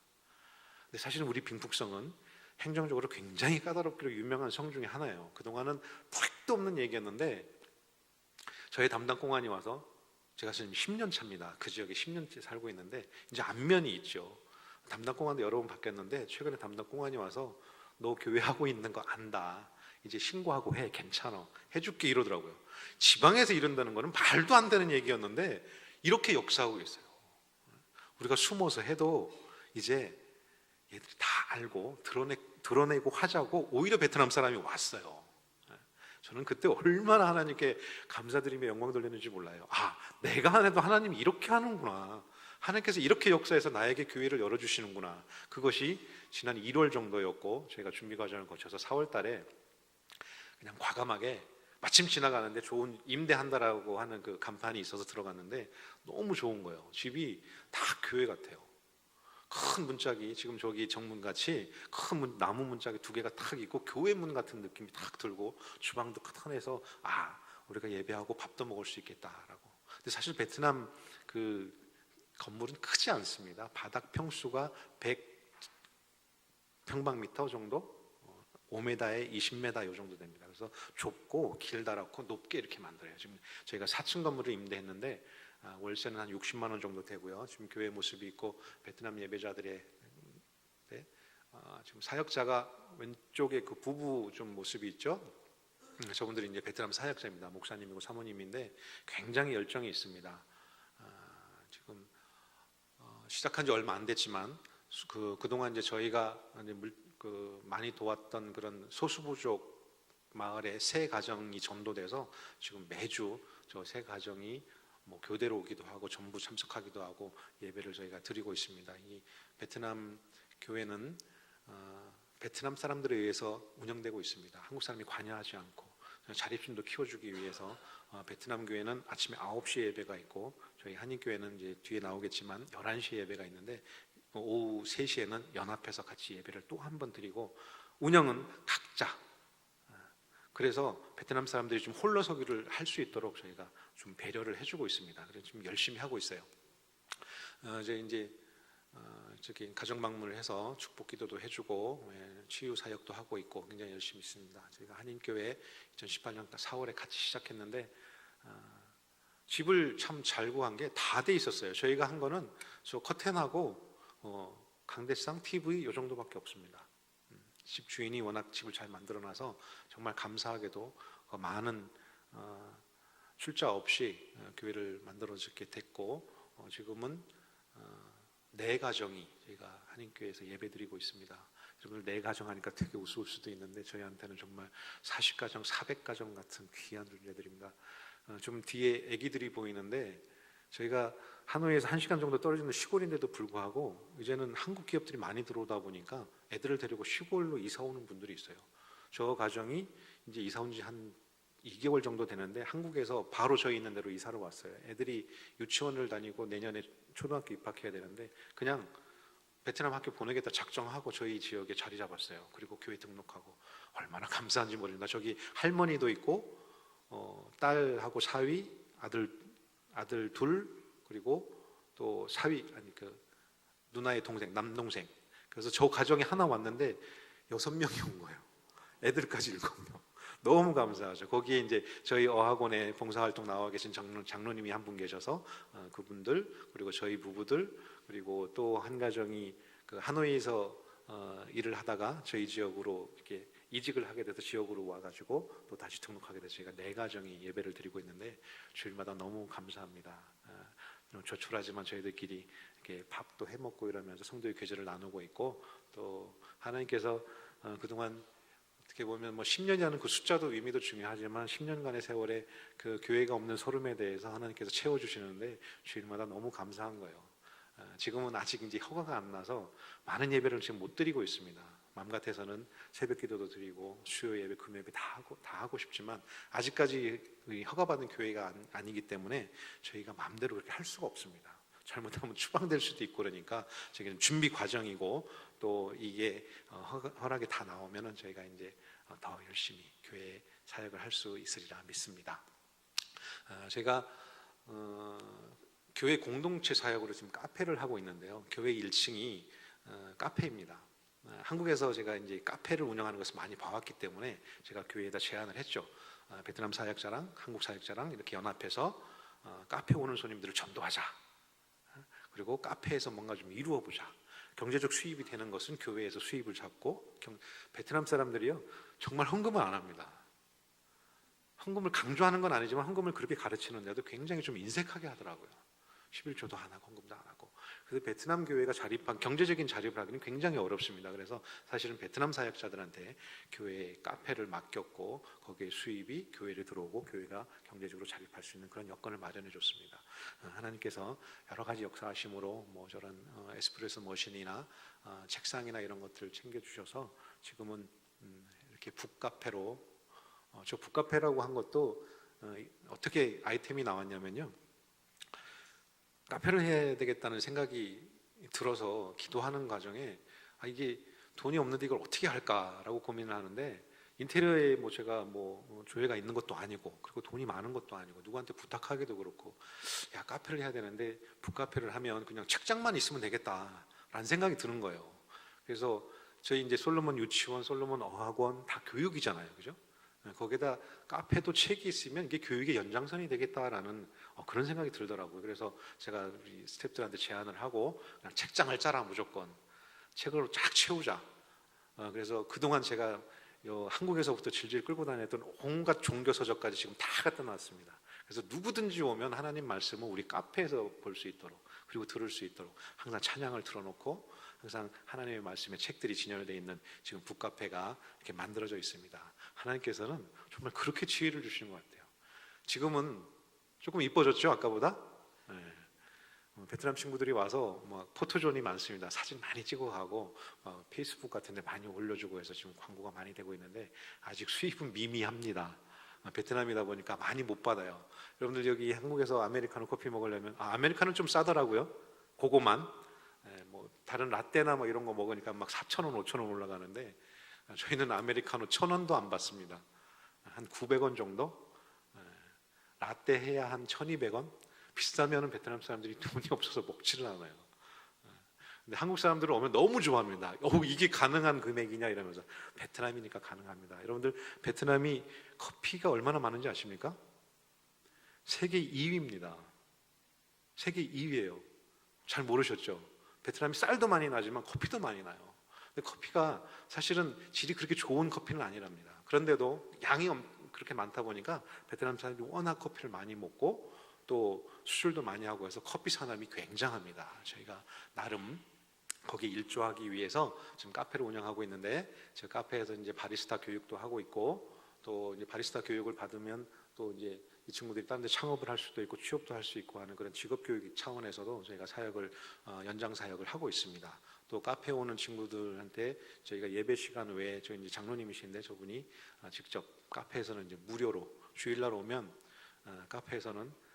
근데 사실은 우리 빈북성은 행정적으로 굉장히 까다롭기로 유명한 성 중에 하나예요. 그동안은 택도 없는 얘기였는데 저희 담당 공안이 와서 제가 지금 10년 차입니다. 그 지역에 10년째 살고 있는데 이제 안면이 있죠. 담당 공안도 여러 번 바뀌었는데 최근에 담당 공안이 와서 너 교회 하고 있는 거 안다. 이제 신고하고 해. 괜찮아. 해줄게 이러더라고요. 지방에서 이런다는 거는 말도 안 되는 얘기였는데 이렇게 역사하고 있어요. 우리가 숨어서 해도 이제 얘들이 다 알고 드러내고 하자고 오히려 베트남 사람이 왔어요. 저는 그때 얼마나 하나님께 감사드리며 영광 돌렸는지 몰라요. 내가 안 해도 하나님이 이렇게 하는구나. 하나님께서 이렇게 역사해서 나에게 교회를 열어주시는구나. 그것이 지난 1월 정도였고 저희가 준비 과정을 거쳐서 4월 달에 그냥 과감하게 마침 지나가는데 좋은 임대한다라고 하는 그 간판이 있어서 들어갔는데 너무 좋은 거예요. 집이 다 교회 같아요. 큰 문짝이 지금 저기 정문같이 큰 나무 문짝이 2개가 탁 있고 교회 문 같은 느낌이 탁 들고 주방도 크탄해서 우리가 예배하고 밥도 먹을 수 있겠다라고. 근데 사실 베트남 그 건물은 크지 않습니다. 바닥 평수가 100평방미터 정도? 5m에 20m 요 정도 됩니다. 그래서 좁고 길다랗고 높게 이렇게 만들어요. 지금 저희가 4층 건물을 임대했는데 월세는 한 60만 원 정도 되고요. 지금 교회 모습이 있고 베트남 예배자들의 지금 사역자가 왼쪽에 그 부부 좀 모습이 있죠. 저분들이 이제 베트남 사역자입니다. 목사님이고 사모님인데 굉장히 열정이 있습니다. 지금 시작한 지 얼마 안 됐지만 그동안 이제 저희가 이제 많이 도왔던 그런 소수부족 마을에 새 가정이 전도돼서 지금 매주 저 새 가정이 뭐 교대로 오기도 하고 전부 참석하기도 하고 예배를 저희가 드리고 있습니다. 이 베트남 교회는 베트남 사람들에 의해서 운영되고 있습니다. 한국 사람이 관여하지 않고 자립심도 키워주기 위해서 베트남 교회는 아침에 9시에 예배가 있고 저희 한인교회는 이제 뒤에 나오겠지만 11시에 예배가 있는데 오후 3시에는 연합해서 같이 예배를 또 한 번 드리고 운영은 각자. 그래서 베트남 사람들이 좀 홀로서기를 할 수 있도록 저희가 좀 배려를 해주고 있습니다. 그래서 지금 열심히 하고 있어요. 이제 저기 가정 방문을 해서 축복 기도도 해주고 치유 사역도 하고 있고 굉장히 열심히 있습니다. 저희가 한인교회 2018년 4월에 같이 시작했는데 집을 참 잘 구한 게 다 돼 있었어요. 저희가 한 거는 저 커튼하고 강대상 TV 요 정도밖에 없습니다. 집 주인이 워낙 집을 잘 만들어놔서 정말 감사하게도 많은 출자 없이 교회를 만들어지게 됐고 지금은 4가정이 저희가 한인교회에서 예배드리고 있습니다. 여러분들 4가정 하니까 되게 우스울 수도 있는데 저희한테는 정말 40가정, 400가정 같은 귀한 존재들입니다. 좀 뒤에 아기들이 보이는데 저희가 하노이에서 1시간 정도 떨어지는 시골인데도 불구하고 이제는 한국 기업들이 많이 들어오다 보니까 애들을 데리고 시골로 이사 오는 분들이 있어요. 저 가정이 이제 이사 온 지 한 2개월 정도 되는데 한국에서 바로 저희 있는 데로 이사를 왔어요. 애들이 유치원을 다니고 내년에 초등학교 입학해야 되는데 그냥 베트남 학교 보내겠다 작정하고 저희 지역에 자리 잡았어요. 그리고 교회 등록하고 얼마나 감사한지 모릅니다. 저기 할머니도 있고 딸하고 사위, 아들 둘 그리고 또 사위 그 누나의 동생, 남동생. 그래서 저 가정이 하나 왔는데 6명이 온 거예요. 애들까지 7명. 너무 감사하죠. 거기에 이제 저희 어학원에 봉사활동 나와 계신 장로님이 한 분 계셔서 그분들 그리고 저희 부부들 그리고 또 한 가정이 그 하노이에서 일을 하다가 저희 지역으로 이렇게 이직을 하게 돼서 지역으로 와가지고 또 다시 등록하게 돼서 저희가 4가정이 예배를 드리고 있는데 주일마다 너무 감사합니다. 조촐하지만 저희들끼리 이렇게 밥도 해 먹고 이러면서 성도의 계절을 나누고 있고 또 하나님께서 그동안 어떻게 보면 뭐 10년이라는 그 숫자도 의미도 중요하지만 10년간의 세월에 그 교회가 없는 소름에 대해서 하나님께서 채워주시는데 주일마다 너무 감사한 거예요. 지금은 아직 이제 허가가 안 나서 많은 예배를 지금 못 드리고 있습니다. 마음 같아서는 새벽기도도 드리고 수요 예배, 금요 예배 다 하고 싶지만 아직까지 허가받은 교회가 아니기 때문에 저희가 마음대로 그렇게 할 수가 없습니다. 잘못하면 추방될 수도 있고 그러니까 저희는 준비 과정이고 또 이게 허락이 다 나오면은 저희가 이제 더 열심히 교회 사역을 할 수 있으리라 믿습니다. 제가 교회 공동체 사역으로 지금 카페를 하고 있는데요. 교회 1층이 카페입니다. 한국에서 제가 이제 카페를 운영하는 것을 많이 봐왔기 때문에 제가 교회에다 제안을 했죠. 베트남 사역자랑 한국 사역자랑 이렇게 연합해서 카페 오는 손님들을 전도하자. 그리고 카페에서 뭔가 좀 이루어 보자. 경제적 수입이 되는 것은 교회에서 수입을 잡고 베트남 사람들이요 정말 헌금을 안 합니다. 헌금을 강조하는 건 아니지만 헌금을 그렇게 가르치는데도 굉장히 좀 인색하게 하더라고요. 11조도 안 하고 헌금도 안 하고. 그래서 베트남 교회가 경제적인 자립을 하기는 굉장히 어렵습니다. 그래서 사실은 베트남 사역자들한테 교회 카페를 맡겼고 거기에 수입이 교회를 들어오고 교회가 경제적으로 자립할 수 있는 그런 여건을 마련해 줬습니다. 하나님께서 여러 가지 역사하심으로 뭐 저런 에스프레소 머신이나 책상이나 이런 것들을 챙겨주셔서 지금은 이렇게 북카페로 저 북카페라고 한 것도 어떻게 아이템이 나왔냐면요. 카페를 해야 되겠다는 생각이 들어서 기도하는 과정에 이게 돈이 없는데 이걸 어떻게 할까라고 고민을 하는데 인테리어에 뭐 제가 뭐 조예가 있는 것도 아니고 그리고 돈이 많은 것도 아니고 누구한테 부탁하기도 그렇고 야 카페를 해야 되는데 북카페를 하면 그냥 책장만 있으면 되겠다라는 생각이 드는 거예요. 그래서 저희 이제 솔로몬 유치원, 솔로몬 어학원 다 교육이잖아요, 그죠? 거기다 카페도 책이 있으면 이게 교육의 연장선이 되겠다라는 그런 생각이 들더라고요. 그래서 제가 우리 스태프들한테 제안을 하고 그냥 책장을 짜라, 무조건 책으로 쫙 채우자. 그래서 그동안 제가 한국에서부터 질질 끌고 다녔던 온갖 종교 서적까지 지금 다 갖다 놨습니다. 그래서 누구든지 오면 하나님 말씀을 우리 카페에서 볼 수 있도록, 그리고 들을 수 있도록 항상 찬양을 틀어놓고 항상 하나님의 말씀에 책들이 진열되어 있는 지금 북카페가 이렇게 만들어져 있습니다. 하나님께서는 정말 그렇게 지혜를 주시는 것 같아요. 지금은 조금 이뻐졌죠, 아까보다? 네. 베트남 친구들이 와서 막 포토존이 많습니다. 사진 많이 찍어가고 페이스북 같은 데 많이 올려주고 해서 지금 광고가 많이 되고 있는데 아직 수입은 미미합니다. 베트남이다 보니까 많이 못 받아요. 여러분들 여기 한국에서 아메리카노 커피 먹으려면 아메리카노는 좀 싸더라고요. 그거만 뭐 다른 라떼나 뭐 이런 거 먹으니까 막 4,000원, 5,000원 올라가는데 저희는 아메리카노 1,000원도 안 받습니다. 한 900원 정도? 라떼 해야 한 1,200원? 비싸면은 베트남 사람들이 돈이 없어서 먹지를 않아요. 근데 한국 사람들은 오면 너무 좋아합니다. 이게 가능한 금액이냐 이러면서. 베트남이니까 가능합니다. 여러분들 베트남이 커피가 얼마나 많은지 아십니까? 세계 2위입니다. 세계 2위예요. 잘 모르셨죠? 베트남이 쌀도 많이 나지만 커피도 많이 나요. 근데 커피가 사실은 질이 그렇게 좋은 커피는 아니랍니다. 그런데도 양이 그렇게 많다 보니까 베트남 사람들이 워낙 커피를 많이 먹고 또 수출도 많이 하고 해서 커피 산업이 굉장합니다. 저희가 나름 거기에 일조하기 위해서 지금 카페를 운영하고 있는데, 저 카페에서 이제 바리스타 교육도 하고 있고, 또 이제 바리스타 교육을 받으면 또 이제 이 친구들이 다른 데 창업을 할 수도 있고 취업도 할 수 있고 하는 그런 직업 교육 차원에서도 저희가 사역을 연장 사역을 하고 있습니다. 또 카페 오는 친구들한테 저희가 예배 시간 외에 저희 이제 장로님이신데 저분이 직접 카페에서는 이제 무료로 주일날 오면 카페에서는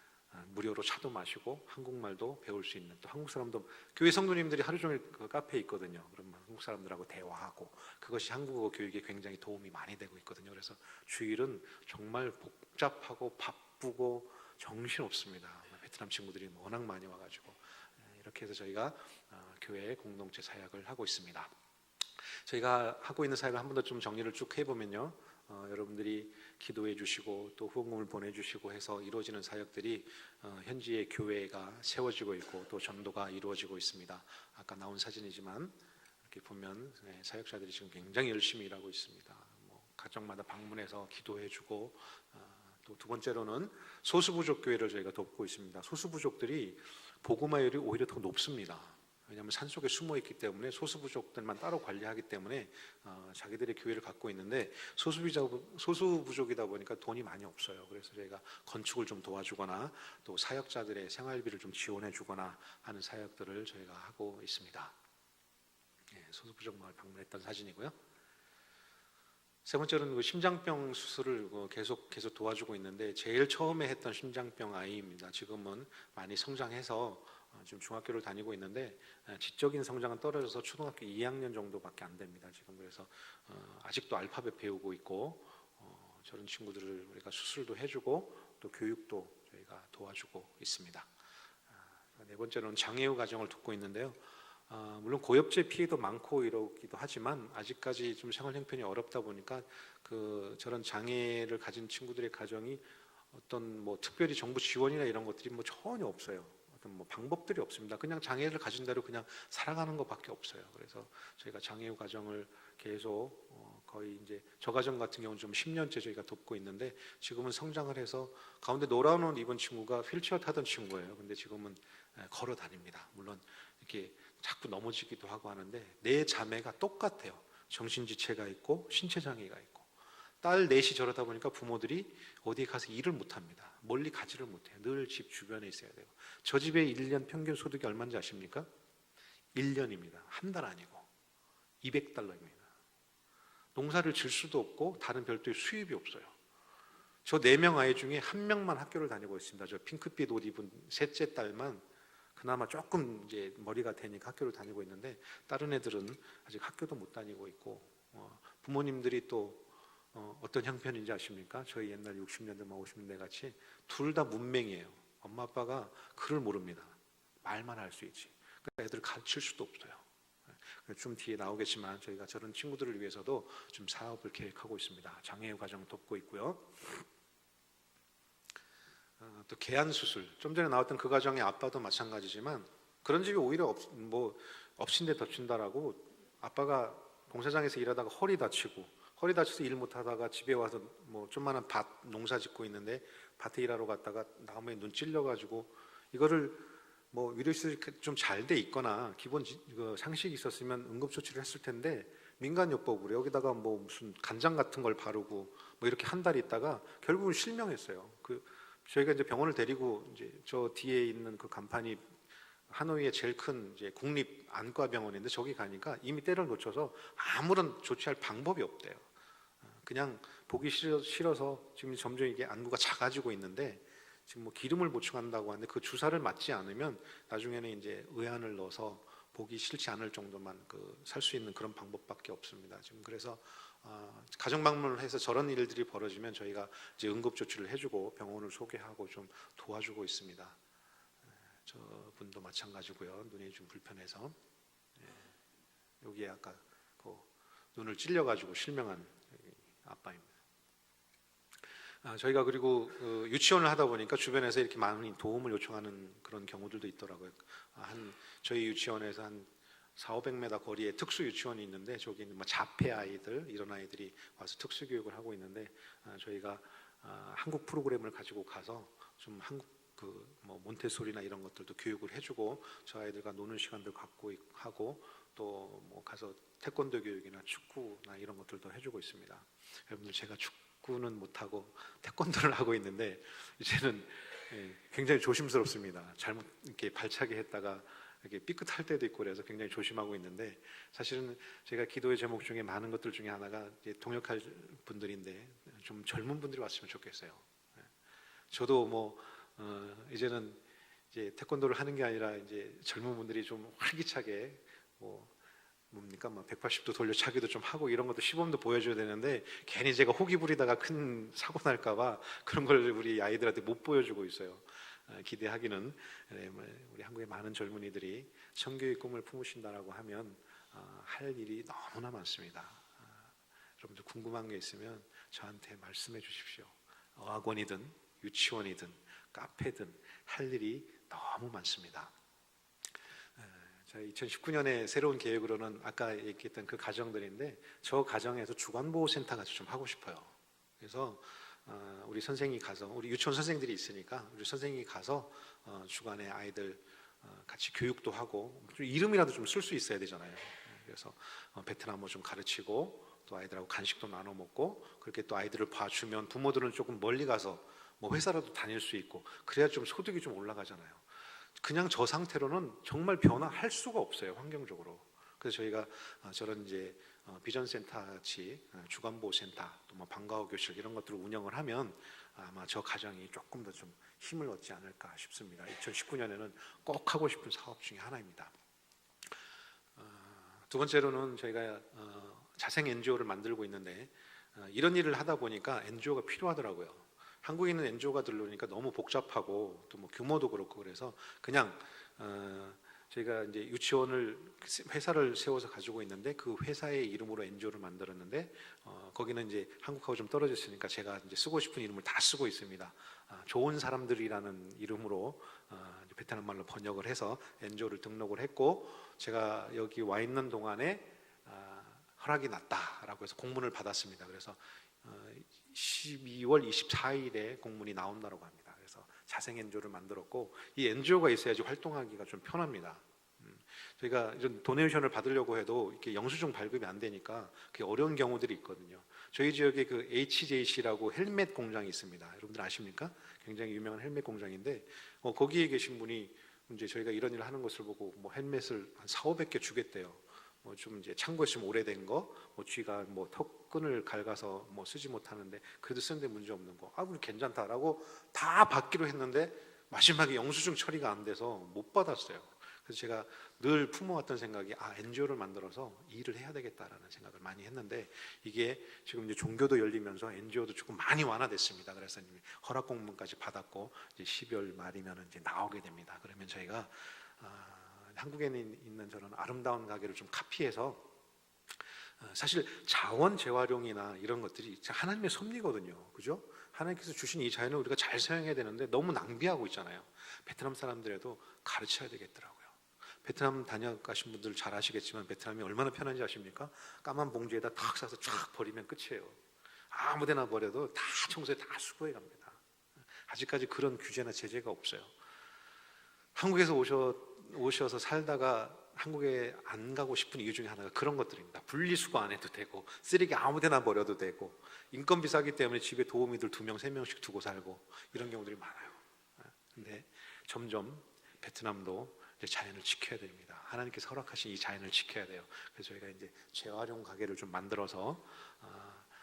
무료로 차도 마시고 한국말도 배울 수 있는, 또 한국 사람도 교회 성도님들이 하루 종일 그 카페에 있거든요. 그러면 한국 사람들하고 대화하고 그것이 한국어 교육에 굉장히 도움이 많이 되고 있거든요. 그래서 주일은 정말 복잡하고 바쁘고 정신없습니다. 베트남 친구들이 워낙 많이 와가지고 이렇게 해서 저희가 교회 공동체 사역을 하고 있습니다. 저희가 하고 있는 사역을 한 번 더 좀 정리를 쭉 해보면요, 여러분들이 기도해 주시고 또 후원금을 보내주시고 해서 이루어지는 사역들이 현지의 교회가 세워지고 있고 또 전도가 이루어지고 있습니다. 아까 나온 사진이지만 이렇게 보면 사역자들이 지금 굉장히 열심히 일하고 있습니다. 뭐 가정마다 방문해서 기도해 주고, 또 두 번째로는 소수부족 교회를 저희가 돕고 있습니다. 소수부족들이 복음화율이 오히려 더 높습니다. 왜냐하면 산속에 숨어 있기 때문에 소수부족들만 따로 관리하기 때문에 자기들의 교회를 갖고 있는데, 소수부족이다 보니까 돈이 많이 없어요. 그래서 저희가 건축을 좀 도와주거나 또 사역자들의 생활비를 좀 지원해 주거나 하는 사역들을 저희가 하고 있습니다. 소수부족 마을 방문했던 사진이고요. 세 번째로는 그 심장병 수술을 계속 도와주고 있는데, 제일 처음에 했던 심장병 아이입니다. 지금은 많이 성장해서 지금 중학교를 다니고 있는데 지적인 성장은 떨어져서 초등학교 2학년 정도밖에 안 됩니다. 지금 그래서 아직도 알파벳 배우고 있고, 저런 친구들을 우리가 수술도 해주고 또 교육도 저희가 도와주고 있습니다. 네 번째로는 장애우 가정을 돕고 있는데요. 물론 고엽제 피해도 많고 이러기도 하지만 아직까지 좀 생활 형편이 어렵다 보니까 저런 장애를 가진 친구들의 가정이 어떤 뭐 특별히 정부 지원이나 이런 것들이 뭐 전혀 없어요. 어떤 뭐 방법들이 없습니다. 그냥 장애를 가진 대로 그냥 살아가는 것밖에 없어요. 그래서 저희가 장애우 가정을 계속 거의 이제 저 가정 같은 경우는 좀 10년째 저희가 돕고 있는데, 지금은 성장을 해서 가운데 노란 옷 입은 친구가 휠체어 타던 친구예요. 근데 지금은 걸어 다닙니다. 물론 이렇게 자꾸 넘어지기도 하고 하는데 네 자매가 똑같아요. 정신지체가 있고 신체장애가 있고. 딸 넷이 저러다 보니까 부모들이 어디 가서 일을 못합니다. 멀리 가지를 못해요. 늘 집 주변에 있어야 되고. 저 집의 1년 평균 소득이 얼마인지 아십니까? 1년입니다. 한 달 아니고 200달러입니다. 농사를 질 수도 없고 다른 별도의 수입이 없어요. 저 4명 아이 중에 1명만 학교를 다니고 있습니다. 저 핑크빛 옷 입은 셋째 딸만 그나마 조금 이제 머리가 되니까 학교를 다니고 있는데, 다른 애들은 아직 학교도 못 다니고 있고, 부모님들이 또 어떤 형편인지 아십니까? 저희 옛날 60년대, 50년대 같이 둘 다 문맹이에요. 엄마 아빠가 글을 모릅니다. 말만 할 수 있지. 그러니까 애들 가르칠 수도 없어요. 좀 뒤에 나오겠지만 저희가 저런 친구들을 위해서도 좀 사업을 계획하고 있습니다. 장애우 가정 돕고 있고요. 또 개안 수술, 좀 전에 나왔던 그 가정의 아빠도 마찬가지지만 그런 집이 오히려 엎친데 덮친다라고 아빠가 공사장에서 일하다가 허리 다쳐서 일 못하다가 집에 와서 뭐 좀만한 밭 농사 짓고 있는데 밭에 일하러 갔다가 나무에 눈 찔려가지고 이거를 뭐 위로시설이 좀 잘 돼 있거나 기본 상식이 있었으면 응급조치를 했을 텐데 민간요법으로 여기다가 뭐 무슨 간장 같은 걸 바르고 뭐 이렇게 한 달 있다가 결국은 실명했어요. 저희가 이제 병원을 데리고 이제 저 뒤에 있는 그 간판이 하노이의 제일 큰 이제 국립 안과 병원인데 저기 가니까 이미 때를 놓쳐서 아무런 조치할 방법이 없대요. 그냥 보기 싫어서 지금 점점 이게 안구가 작아지고 있는데 지금 뭐 기름을 보충한다고 하는데 그 주사를 맞지 않으면 나중에는 이제 의안을 넣어서 보기 싫지 않을 정도만 살 수 있는 그런 방법밖에 없습니다. 지금 그래서 가정 방문을 해서 저런 일들이 벌어지면 저희가 이제 응급 조치를 해주고 병원을 소개하고 좀 도와주고 있습니다. 저분도 마찬가지고요. 눈이 좀 불편해서 여기에 아까 눈을 찔려가지고 실명한 아빠입니다. 저희가 그리고 유치원을 하다 보니까 주변에서 이렇게 많은 도움을 요청하는 그런 경우들도 있더라고요. 저희 유치원에서 한 400~500m 거리에 특수 유치원이 있는데 저기는 뭐 자폐 아이들 이런 아이들이 와서 특수 교육을 하고 있는데 저희가 한국 프로그램을 가지고 가서 좀 한국 뭐 몬테소리나 이런 것들도 교육을 해주고 저 아이들과 노는 시간도 갖고 하고 또 뭐 가서 태권도 교육이나 축구나 이런 것들도 해주고 있습니다. 여러분들 제가 축구는 못하고 태권도를 하고 있는데 이제는 굉장히 조심스럽습니다. 잘못 이렇게 발차기 했다가 이렇게 삐끗할 때도 있고 그래서 굉장히 조심하고 있는데 사실은 제가 기도의 제목 중에 많은 것들 중에 하나가 이제 동역할 분들인데 좀 젊은 분들이 왔으면 좋겠어요. 저도 뭐 이제는 이제 태권도를 하는 게 아니라 이제 젊은 분들이 좀 활기차게 뭡니까 180도 돌려차기도 좀 하고 이런 것도 시범도 보여줘야 되는데 괜히 제가 호기 부리다가 큰 사고 날까봐 그런 걸 우리 아이들한테 못 보여주고 있어요. 기대하기는 우리 한국의 많은 젊은이들이 청교의 꿈을 품으신다라고 하면 할 일이 너무나 많습니다. 여러분들 궁금한 게 있으면 저한테 말씀해 주십시오. 어학원이든 유치원이든 카페든 할 일이 너무 많습니다. 2019년에 새로운 계획으로는 아까 얘기했던 그 가정들인데 저 가정에서 주간보호센터 같이 좀 하고 싶어요. 그래서 우리 선생님이 가서 우리 유치원 선생들이 있으니까 우리 선생님이 가서 주간에 아이들 같이 교육도 하고 이름이라도 좀 쓸 수 있어야 되잖아요. 그래서 베트남어 좀 가르치고 또 아이들하고 간식도 나눠 먹고 그렇게 또 아이들을 봐주면 부모들은 조금 멀리 가서 뭐 회사라도 다닐 수 있고 그래야 좀 소득이 좀 올라가잖아요. 그냥 저 상태로는 정말 변화할 수가 없어요, 환경적으로. 그래서 저희가 저런 이제 비전센터 같이 주간보호센터 또 뭐 방과후 교실 이런 것들을 운영을 하면 아마 저 가정이 조금 더 좀 힘을 얻지 않을까 싶습니다. 2019년에는 꼭 하고 싶은 사업 중에 하나입니다. 두 번째로는 저희가 자생 NGO를 만들고 있는데 이런 일을 하다 보니까 NGO가 필요하더라고요. 한국에 있는 NGO가 들어오니까 너무 복잡하고 또 뭐 규모도 그렇고 그래서 그냥 저희가 이제 유치원을 회사를 세워서 가지고 있는데 그 회사의 이름으로 NGO를 만들었는데 거기는 이제 한국하고 좀 떨어져 있으니까 제가 이제 쓰고 싶은 이름을 다 쓰고 있습니다. 좋은 사람들이라는 이름으로 베트남 말로 번역을 해서 NGO를 등록을 했고 제가 여기 와 있는 동안에 허락이 났다라고 해서 공문을 받았습니다. 그래서 12월 24일에 공문이 나온다고 합니다. 그래서 자생 NGO를 만들었고 이 NGO가 있어야지 활동하기가 좀 편합니다. 저희가 이런 도네이션을 받으려고 해도 이렇게 영수증 발급이 안 되니까 그게 어려운 경우들이 있거든요. 저희 지역에 그 HJC라고 헬멧 공장이 있습니다. 여러분들 아십니까? 굉장히 유명한 헬멧 공장인데 거기에 계신 분이 이제 저희가 이런 일을 하는 것을 보고 뭐 헬멧을 한 4~500개 주겠대요. 좀 이제 창고에 좀 오래된 거, 쥐가 뭐 턱끈을 갉아서 뭐 쓰지 못하는데 그래도 쓰는데 문제 없는 거, 우리 괜찮다라고 다 받기로 했는데 마지막에 영수증 처리가 안 돼서 못 받았어요. 그래서 제가 늘 품어왔던 생각이 NGO를 만들어서 일을 해야 되겠다라는 생각을 많이 했는데 이게 지금 이제 종교도 열리면서 NGO도 조금 많이 완화됐습니다. 그래서 허락 공문까지 받았고 이제 12월 말이면 이제 나오게 됩니다. 그러면 저희가 한국에 있는 저런 아름다운 가게를 좀 카피해서 사실 자원 재활용이나 이런 것들이 하나님의 섭리거든요. 그죠? 하나님께서 주신 이 자연을 우리가 잘 사용해야 되는데 너무 낭비하고 있잖아요. 베트남 사람들에도 가르쳐야 되겠더라고요. 베트남 다녀가신 분들 잘 아시겠지만 베트남이 얼마나 편한지 아십니까? 까만 봉지에다 탁 싸서 쫙 버리면 끝이에요. 아무데나 버려도 다 청소해 다 수거해 갑니다. 아직까지 그런 규제나 제재가 없어요. 한국에서 오셔서 살다가 한국에 안 가고 싶은 이유 중에 하나가 그런 것들입니다. 분리수거 안 해도 되고 쓰레기 아무데나 버려도 되고 인건비 싸기 때문에 집에 도우미들 2명, 3명씩 두고 살고 이런 경우들이 많아요. 근데 점점 베트남도 이제 자연을 지켜야 됩니다. 하나님께서 허락하신 이 자연을 지켜야 돼요. 그래서 저희가 이제 재활용 가게를 좀 만들어서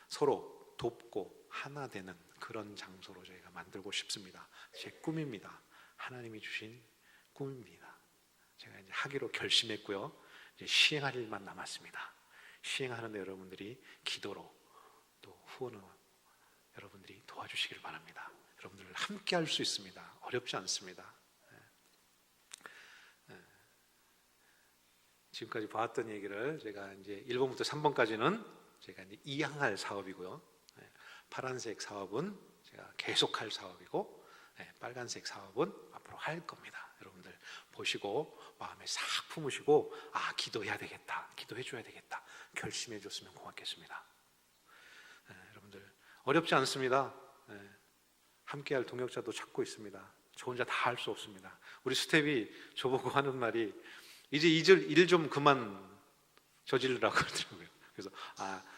서로 돕고 하나 되는 그런 장소로 저희가 만들고 싶습니다. 제 꿈입니다. 하나님이 주신 꿈입니다. 제가 이제 하기로 결심했고요. 이제 시행할 일만 남았습니다. 시행하는데 여러분들이 기도로 또 후원으로 여러분들이 도와주시길 바랍니다. 여러분들 함께 할 수 있습니다. 어렵지 않습니다. 지금까지 봐왔던 얘기를 제가 이제 1번부터 3번까지는 제가 이제 이양할 사업이고요. 파란색 사업은 제가 계속할 사업이고, 빨간색 사업은 앞으로 할 겁니다. 여러분들 보시고 마음에 싹 품으시고 기도해야 되겠다, 기도해 줘야 되겠다 결심해 줬으면 고맙겠습니다. 여러분들 어렵지 않습니다. 함께할 동역자도 찾고 있습니다. 저 혼자 다 할 수 없습니다. 우리 스텝이 저보고 하는 말이 이제 일 좀 그만 저지르라고 그러더라고요. 그래서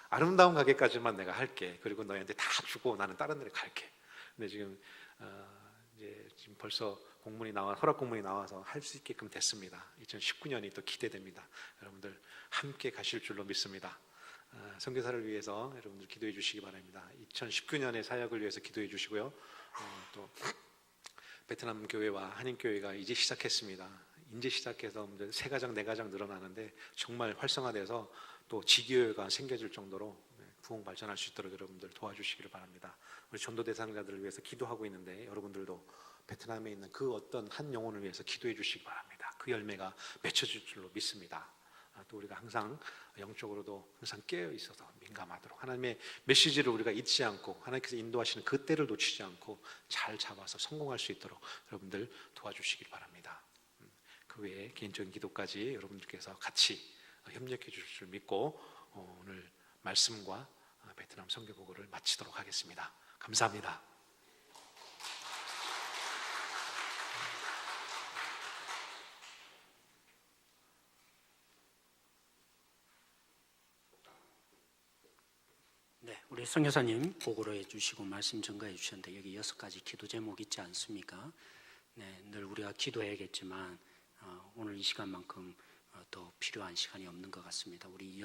아름다운 가게까지만 내가 할게. 그리고 너희한테 다 주고 나는 다른 데를 갈게. 근데 지금 지금 벌써 허락 공문이 나와서 할 수 있게끔 됐습니다. 2019년이 또 기대됩니다. 여러분들 함께 가실 줄로 믿습니다. 선교사를 위해서 여러분들 기도해 주시기 바랍니다. 2019년의 사역을 위해서 기도해 주시고요. 또 베트남 교회와 한인 교회가 이제 시작했습니다. 이제 시작해서 세 가장, 네 가장 늘어나는데 정말 활성화돼서 또 지교회가 생겨질 정도로 부흥 발전할 수 있도록 여러분들 도와주시기를 바랍니다. 우리 전도 대상자들을 위해서 기도하고 있는데 여러분들도 베트남에 있는 그 어떤 한 영혼을 위해서 기도해 주시기 바랍니다. 그 열매가 맺혀질 줄로 믿습니다. 또 우리가 항상 영적으로도 항상 깨어 있어서 민감하도록 하나님의 메시지를 우리가 잊지 않고 하나님께서 인도하시는 그 때를 놓치지 않고 잘 잡아서 성공할 수 있도록 여러분들 도와주시길 바랍니다. 그 외에 개인적인 기도까지 여러분들께서 같이 협력해 주실 줄 믿고 오늘 말씀과 베트남 선교 보고를 마치도록 하겠습니다. 감사합니다. 네, 우리 선교사님 보고를 해주시고 말씀 전가해 주셨는데 여기 6가지 기도 제목 있지 않습니까? 네, 늘 우리가 기도해야겠지만 오늘 이 시간만큼 더 필요한 시간이 없는 것 같습니다. 우리